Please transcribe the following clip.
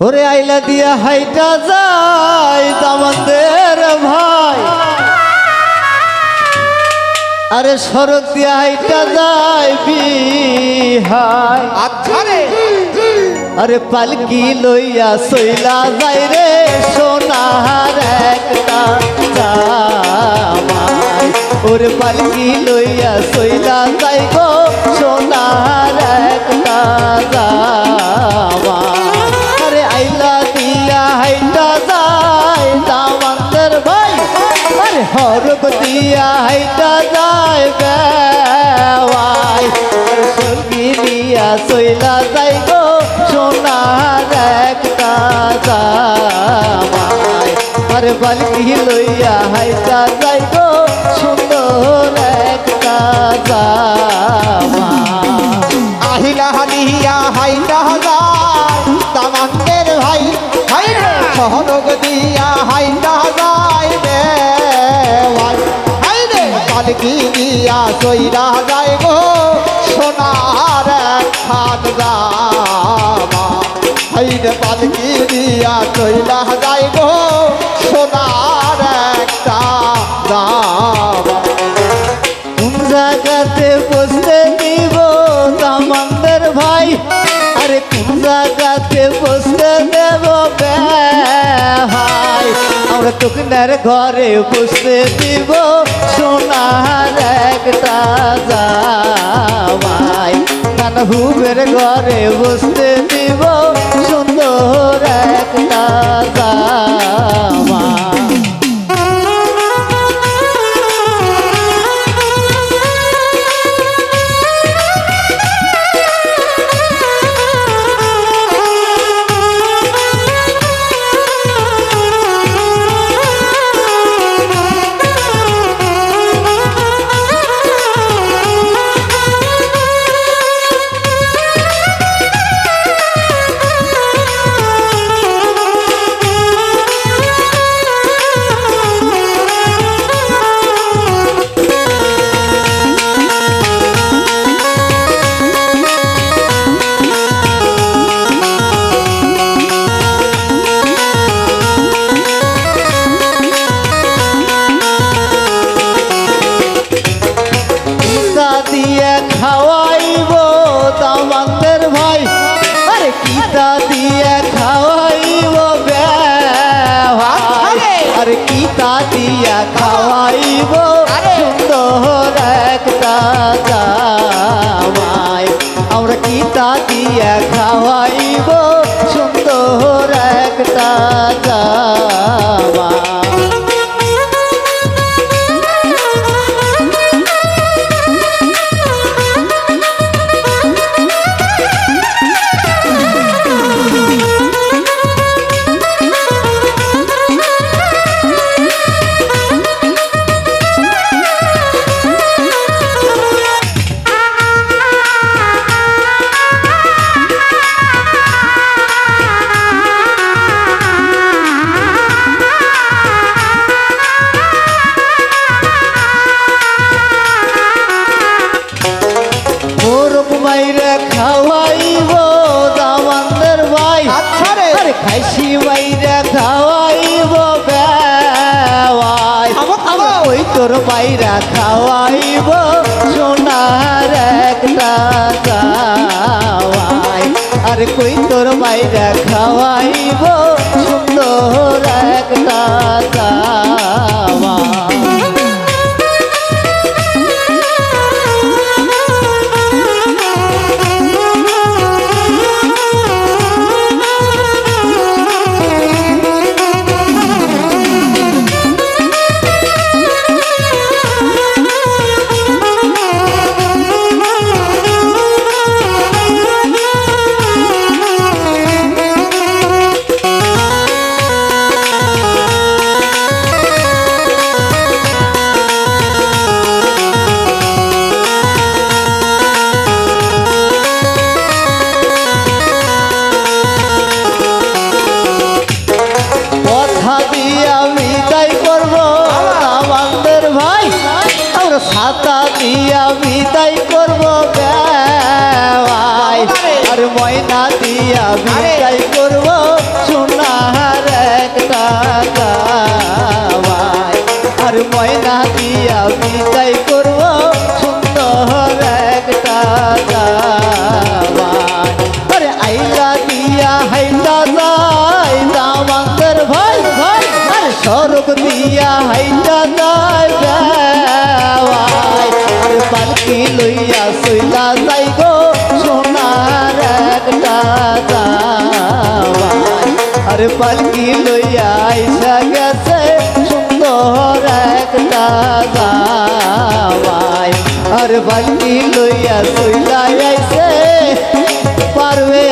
ওরে আইলা দিয়া হাইটা যায় দামাদের ভাই, আরে সড়ক দিয়া হাইটা যায় বিহাই। আচ্ছা রে, আরে পালকি লইয়া সইলা যাই রে সোনার একটা জামাই। ওরে পালকি লইয়া সইলা যাই গো সোনার একটা জামাই। আরে আইলা দিয়া হাইটা যায় দামাদের ভাই, আরে হরক দিয়া হাইটা যায় বেওয়াই। সঙ্গী দিয়া সইলা যাই গো সোনার একটা জামাই। আরে বালকি লইয়া হাইটা যাই গো সুন্দর একটা জামাই। আহিলা হানিয়া হাইটা যায় দামাদের ভাই, হাই রে সহরগ দিয়া হাইটা যায় রে ভাই, হাই রে পালকি দিয়া সইরা যায় গো সোনার খান জামা। হাই রে পালকি দিয়া সইরা যায় গো সোনার একটা জামা। কোন জায়গাতে বসতে দিব দামাদের ভাই, আরে কোন জায়গাতে বসতে দেব ভাই। আমরা তোকনার ঘরে বসতে দিব সোনার একটা জামাই। নানা হুবের ঘরে বসতে দিব সুন্দর একটা জামাই। দিয়ে খাওয়াইব দামাদের ভাই, আরে কিতা দিয়ে খাওয়াইব ভাই। আরে কিতা দিয়া খাওয়াইব সুন্দর একটা জামাই। আমরা কিতা দিয়া খাওয়াইব সুন্দর একটা জামাই। মাইরে খাওয়াইব দামাদের ভাই, আচ্ছা রে, আরে খাইছি মাইরে খাওয়াইব বেওয়াই। ওই তোর মাইরা খাওয়াইব সোনার একটা জামাই। আরে কই তোর মাইরা খাওয়াইব সুন্দর একটা জামাই। ছাতা দিয়া বিদায় করব বেওয়াই। আর ময়না দিয়া বিদায় করবো সোনার একটা গাওয়ায় আর ময়না দিয়া বিদায় করবো সুন্দর একটা গাওয়ায় আরে আইলা দিয়া হাইলা যায় দামাঙ্গের ভাই ভাই আরে সড়ক দিয়া হাইলা যায় বেওয়ায় আরে পালকি লইয়া সইলা যাই গো সোনার একটা গাওয়ায় আরে পালকি লইয়া আইসা গেছে সুন্দর একটা গাওয়ায় আর পালকি লইয়া সইলা আইছে পারবে